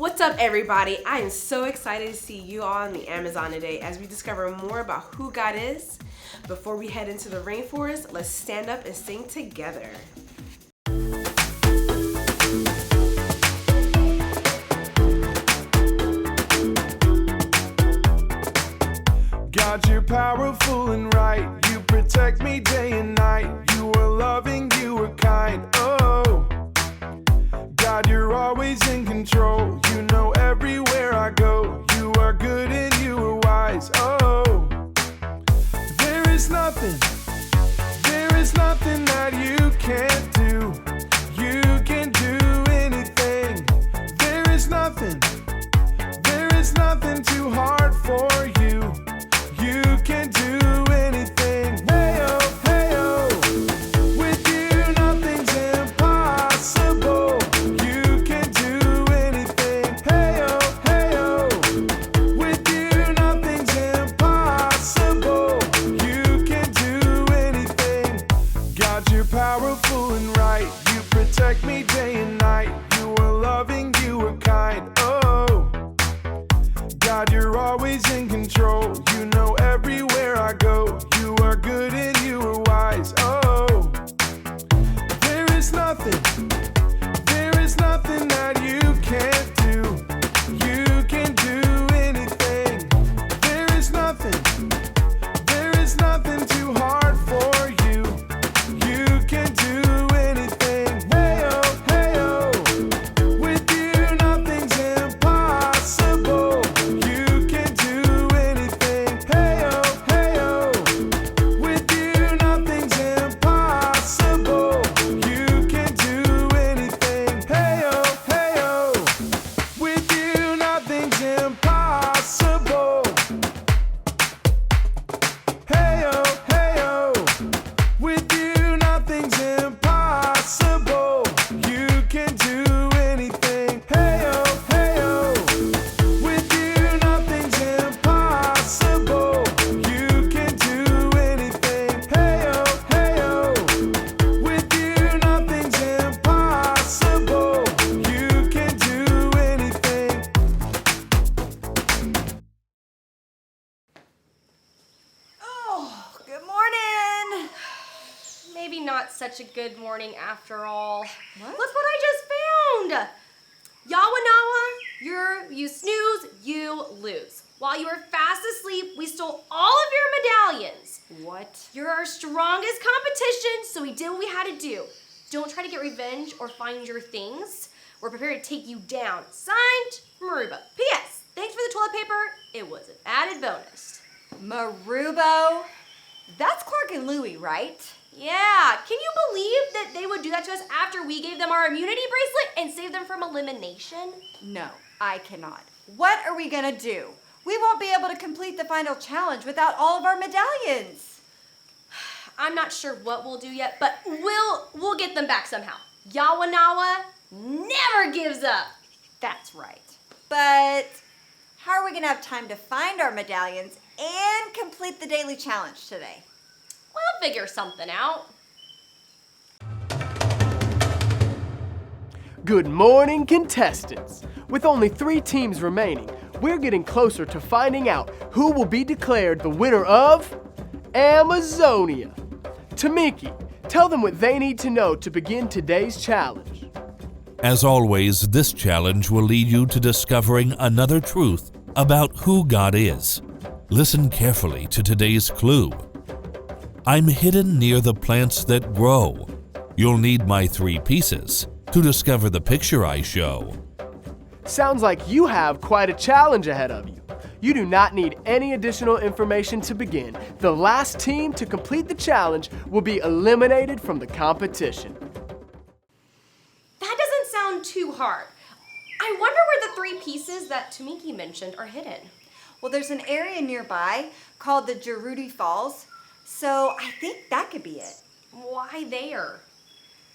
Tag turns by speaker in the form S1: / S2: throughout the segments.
S1: What's up, everybody? I am so excited to see you all on the Amazon today as we discover more about who God is. Before we head into the rainforest, let's stand up and sing together.
S2: God, you're powerful and right. You protect me day and night. You are loving, you are kind. Oh, God, you're always in control. You know everywhere I go. You are good and you are wise. Oh, there is nothing that you can't do. You can do anything. There is nothing too hard for you. You can do anything. Hey-oh, hey-oh. With you, nothing's impossible. You can do anything. Hey-oh, hey-oh. With you, nothing's impossible. You can do anything. God, you're powerful and right. You protect me day and night. You are loving, you are kind. Oh, God, you're always in control. You know everywhere I go. You are good and you are wise. Oh, there is nothing that you can't do. You can do anything. There is nothing too hard for you. You can do anything. Hey-oh, hey-oh. With you, nothing's impossible. You can do anything. Hey-oh, hey-oh. With you, nothing's impossible. You can do anything. Hey-oh, hey-oh. With you, nothing's impossible. Hey-oh, hey-oh. With you, nothing's impossible. You can do anything. Hey-oh, hey-oh. With you, nothing's impossible. You can do anything. Hey-oh, hey-oh. With you, nothing's impossible. You can do anything.
S3: Oh, good morning.
S4: Maybe not such a good morning after all.
S3: What?
S4: Look what I just found. Yawanawa, you snooze, you lose. While you were fast asleep, we stole all of your medallions.
S3: What?
S4: You're our strongest competition, so we did what we had to do. Don't try to get revenge or find your things. We're prepared to take you down. Signed, Maruba. P.S. Thanks for the toilet paper. It was an added bonus.
S3: Marubo? That's Clark and Louie, right?
S4: Yeah, can you believe that they would do that to us after we gave them our immunity bracelet and saved them from elimination?
S3: No, I cannot. What are we gonna do? We won't be able to complete the final challenge without all of our medallions.
S4: I'm not sure what we'll do yet, but we'll get them back somehow. Yawanawa never gives up.
S3: That's right. But how are we gonna have time to find our medallions and complete the daily challenge today?
S4: We'll figure something out.
S5: Good morning, contestants. With only 3 teams remaining, we're getting closer to finding out who will be declared the winner of Amazonia. Tamiki, tell them what they need to know to begin today's challenge.
S6: As always, this challenge will lead you to discovering another truth about who God is. Listen carefully to today's clue. I'm hidden near the plants that grow. You'll need my 3 pieces to discover the picture I show.
S5: Sounds like you have quite a challenge ahead of you. You do not need any additional information to begin. The last team to complete the challenge will be eliminated from the competition.
S4: That doesn't sound too hard. I wonder where the 3 pieces that Tamiki mentioned are hidden.
S3: Well, there's an area nearby called the Geruti Falls, so I think that could be it.
S4: Why there?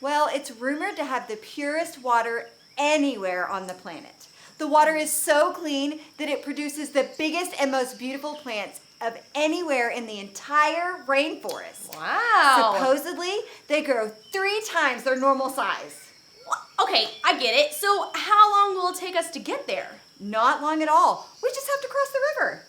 S3: Well, it's rumored to have the purest water anywhere on the planet. The water is so clean that it produces the biggest and most beautiful plants of anywhere in the entire rainforest.
S4: Wow.
S3: Supposedly, they grow 3 times their normal size.
S4: Okay, Okay, I get it. So how long will it take us to get there?
S3: Not long at all. We just have to cross the river.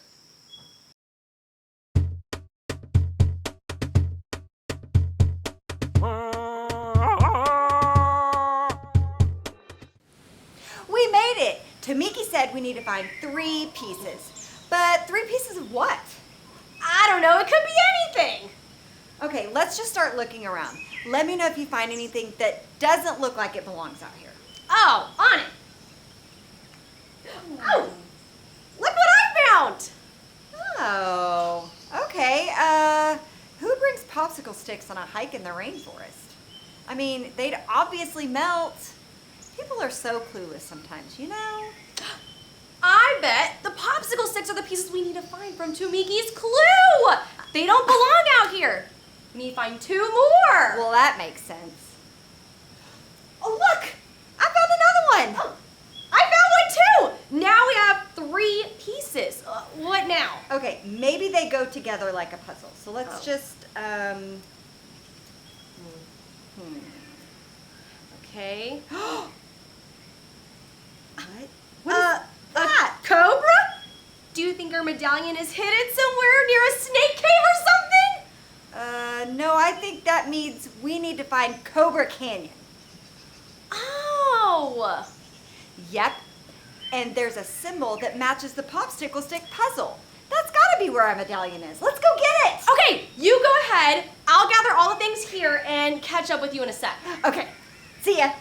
S3: We made it! Tamiki said we need to find 3 pieces. But 3 pieces of what?
S4: I don't know, it could be anything.
S3: Okay, let's just start looking around. Let me know if you find anything that doesn't look like it belongs out here.
S4: Oh, on it. Oh, look what I found.
S3: Oh, okay. Who brings popsicle sticks on a hike in the rainforest? I mean, they'd obviously melt. People are so clueless sometimes, you know?
S4: I bet the popsicle sticks are the pieces we need to find from Tumiki's clue. They don't belong out here. We need to find 2 more.
S3: Well, that makes sense. Oh, look! I found another one!
S4: Oh, I found one too. Now we have 3 pieces. What now?
S3: Okay, maybe they go together like a puzzle. So let's just,
S4: Okay.
S3: What? What is that?
S4: A cobra? Do you think our medallion is hidden somewhere near a snake cave or something?
S3: No, I think that means we need to find Cobra Canyon.
S4: Oh.
S3: Yep. And there's a symbol that matches the popsicle stick puzzle. That's gotta be where our medallion is. Let's go get it!
S4: Okay, you go ahead. I'll gather all the things here and catch up with you in a sec.
S3: Okay, see ya.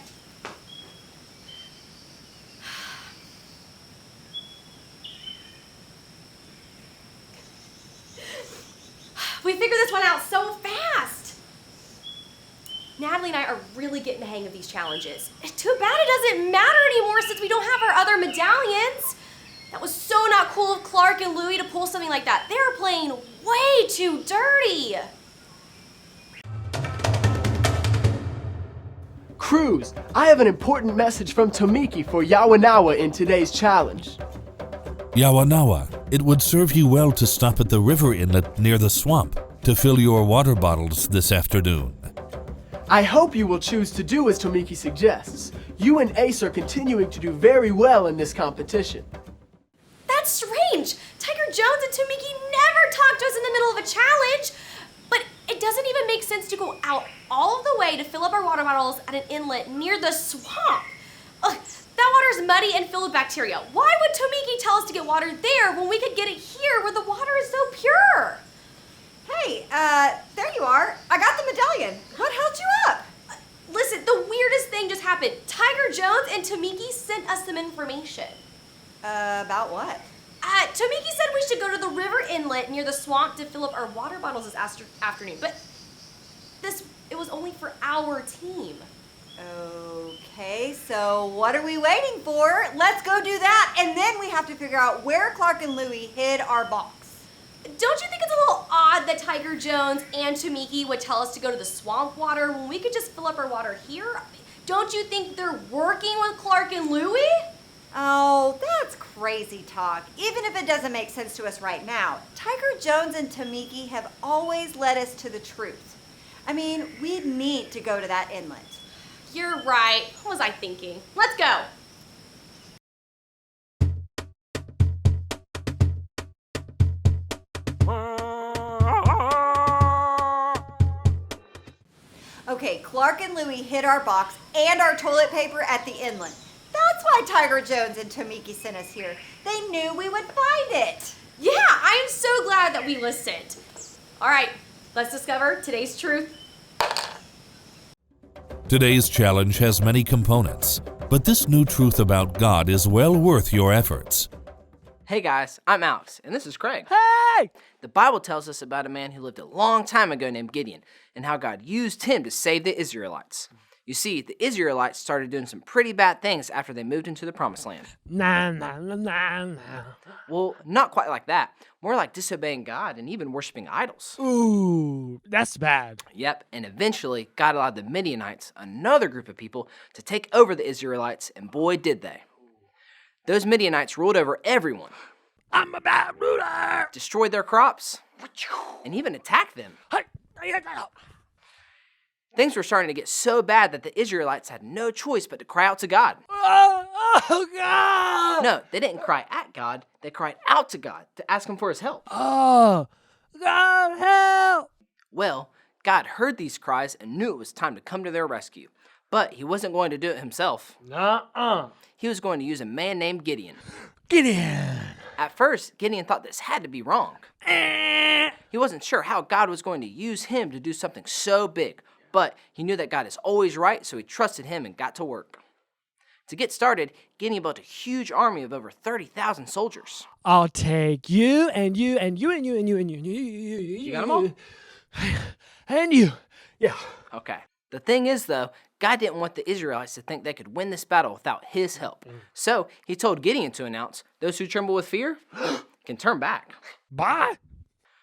S4: We figured this one out so fast. Natalie and I are really getting the hang of these challenges. Too bad it doesn't matter anymore since we don't have our other medallions. That was so not cool of Clark and Louie to pull something like that. They were playing way too dirty.
S5: Crews, I have an important message from Tamiki for Yawanawa in today's challenge.
S6: Yawanawa, it would serve you well to stop at the river inlet near the swamp to fill your water bottles this afternoon.
S5: I hope you will choose to do as Tamiki suggests. You and Ace are continuing to do very well in this competition.
S4: That's strange. Tiger Jones and Tamiki never talk to us in the middle of a challenge. But it doesn't even make sense to go out all of the way to fill up our water bottles at an inlet near the swamp. Ugh, that water's muddy and filled with bacteria. Why would Tamiki tell us to get water there when we could get it here where the water is so pure?
S3: Hey, there you are. I got the medallion. What held you up?
S4: Listen, the weirdest thing just happened. Tiger Jones and Tamiki sent us some information.
S3: About what?
S4: Tamiki said we should go to the river inlet near the swamp to fill up our water bottles this afternoon, but it was only for our team.
S3: Okay, so what are we waiting for? Let's go do that, and then we have to figure out where Clark and Louie hid our box.
S4: Don't you think it's a little odd that Tiger Jones and Tamiki would tell us to go to the swamp water when we could just fill up our water here? Don't you think they're working with Clark and Louie?
S3: Oh, that's crazy talk. Even if it doesn't make sense to us right now, Tiger Jones and Tamiki have always led us to the truth. I mean, we need to go to that inlet.
S4: You're right. What was I thinking? Let's go.
S3: Okay, Clark and Louie hid our box and our toilet paper at the inlet. That's why Tiger Jones and Tamiki sent us here. They knew we would find it.
S4: Yeah, I am so glad that we listened. All right, let's discover today's truth.
S6: Today's challenge has many components, but this new truth about God is well worth your efforts.
S7: Hey guys, I'm Alex, and this is Craig.
S5: Hey!
S7: The Bible tells us about a man who lived a long time ago named Gideon, and how God used him to save the Israelites. You see, the Israelites started doing some pretty bad things after they moved into the Promised Land. Well, not quite like that. More like disobeying God and even worshiping idols.
S8: Ooh, that's bad.
S7: Yep, and eventually God allowed the Midianites, another group of people, to take over the Israelites, and boy did they. Those Midianites ruled over everyone,
S8: I'm a bad ruler.
S7: destroyed their crops, and even attacked them. Things were starting to get so bad that the Israelites had no choice but to cry out to God.
S8: Oh, God!
S7: No, they didn't cry at God. They cried out to God to ask him for his help.
S8: Oh, God, help!
S7: Well, God heard these cries and knew it was time to come to their rescue. But he wasn't going to do it himself.
S8: Nuh-uh.
S7: He was going to use a man named Gideon.
S8: Gideon!
S7: At first, Gideon thought this had to be wrong. He wasn't sure how God was going to use him to do something so big, but he knew that God is always right, so he trusted him and got to work. To get started, Gideon built a huge army of over 30,000 soldiers.
S8: I'll take you and you and you and you and you and you and you.
S7: You got them all?
S8: And you. Yeah.
S7: Okay. The thing is, though, God didn't want the Israelites to think they could win this battle without his help. So he told Gideon to announce, those who tremble with fear can turn back.
S8: Bye.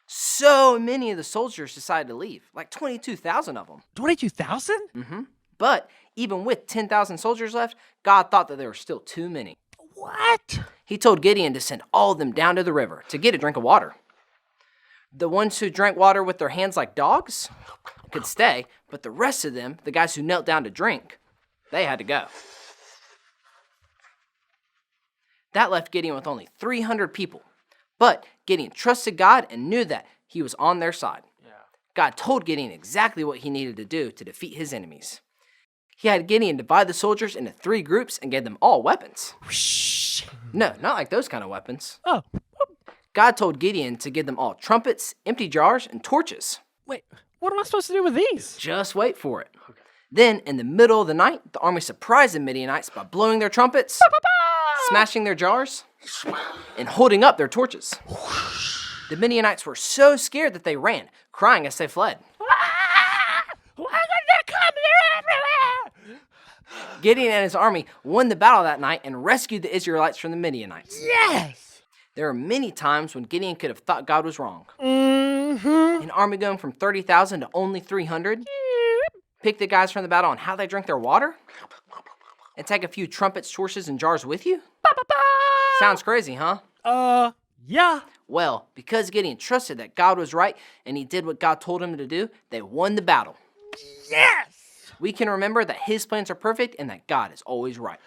S7: So many of the soldiers decided to leave, like 22,000 of them.
S8: 22,000?
S7: But even with 10,000 soldiers left, God thought that there were still too many.
S8: What?
S7: He told Gideon to send all of them down to the river to get a drink of water. The ones who drank water with their hands like dogs could stay, but the rest of them, the guys who knelt down to drink, they had to go. That left Gideon with only 300 people. But Gideon trusted God and knew that he was on their side. God told Gideon exactly what he needed to do to defeat his enemies. He had Gideon divide the soldiers into 3 groups and gave them all weapons. No, not like those kind of weapons.
S8: Oh.
S7: God told Gideon to give them all trumpets, empty jars, and torches.
S8: Wait, what am I supposed to do with these?
S7: Just wait for it. Then, in the middle of the night, the army surprised the Midianites by blowing their trumpets, smashing their jars, and holding up their torches. The Midianites were so scared that they ran, crying as they fled.
S8: Why did they come here everywhere?
S7: Gideon and his army won the battle that night and rescued the Israelites from the Midianites.
S8: Yes!
S7: There are many times when Gideon could have thought God was wrong.
S8: Mm-hmm.
S7: An army going from 30,000 to only 300? Pick the guys from the battle on how they drink their water? And take a few trumpets, torches, and jars with you? Sounds crazy, huh?
S8: Yeah.
S7: Well, because Gideon trusted that God was right and he did what God told him to do, they won the battle.
S8: Yes!
S7: We can remember that his plans are perfect and that God is always right.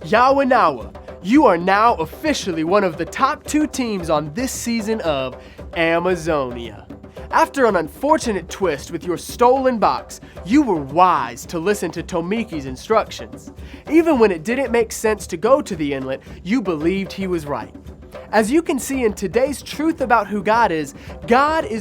S5: Yawanawa, you are now officially one of the top 2 teams on this season of Amazonia. After an unfortunate twist with your stolen box, you were wise to listen to Tomiki's instructions. Even when it didn't make sense to go to the inlet, you believed he was right. As you can see in today's truth about who God is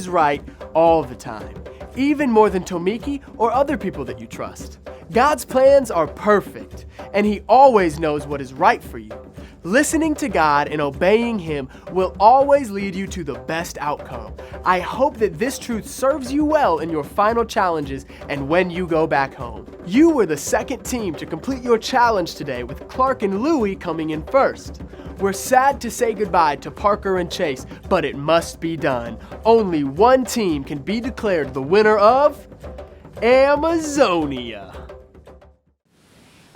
S5: right all the time, even more than Tomiki or other people that you trust. God's plans are perfect, and he always knows what is right for you. Listening to God and obeying him will always lead you to the best outcome. I hope that this truth serves you well in your final challenges and when you go back home. You were the second team to complete your challenge today, with Clark and Louie coming in first. We're sad to say goodbye to Parker and Chase, but it must be done. Only one team can be declared the winner of Amazonia.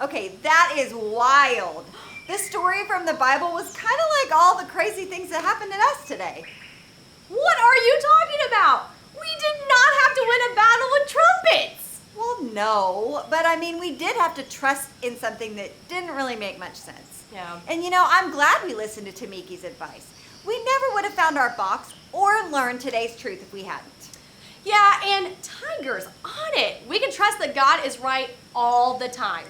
S3: Okay, that is wild. This story from the Bible was kind of like all the crazy things that happened to us today.
S4: What are you talking about? We did not have to win a battle with trumpets.
S3: Well, no, but I mean, we did have to trust in something that didn't really make much sense.
S4: Yeah.
S3: And you know, I'm glad we listened to Tomiki's advice. We never would have found our box or learned today's truth if we hadn't.
S4: Yeah, and Tiger's on it. We can trust that God is right all the time.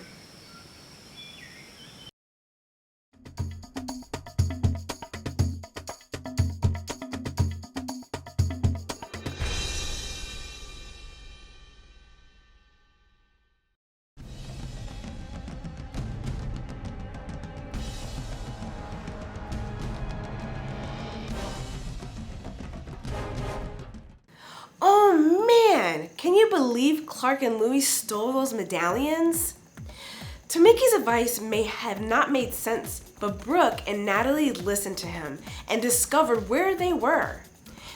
S1: Oh man, can you believe Clark and Louie stole those medallions? Tomiki's advice may have not made sense, but Brooke and Natalie listened to him and discovered where they were.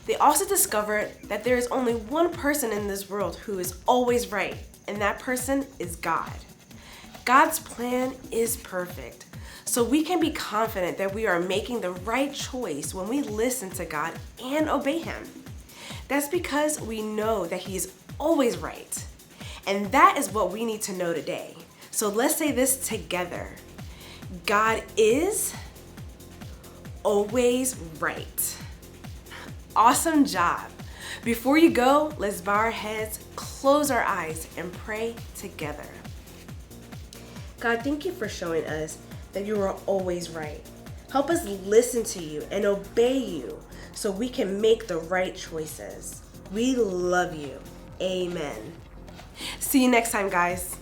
S1: They also discovered that there is only one person in this world who is always right, and that person is God. God's plan is perfect. So we can be confident that we are making the right choice when we listen to God and obey Him. That's because we know that He is always right. And that is what we need to know today. So let's say this together. God is always right. Awesome job. Before you go, let's bow our heads, close our eyes, and pray together. God, thank you for showing us that you are always right. Help us listen to you and obey you so we can make the right choices. We love you. Amen. See you next time, guys.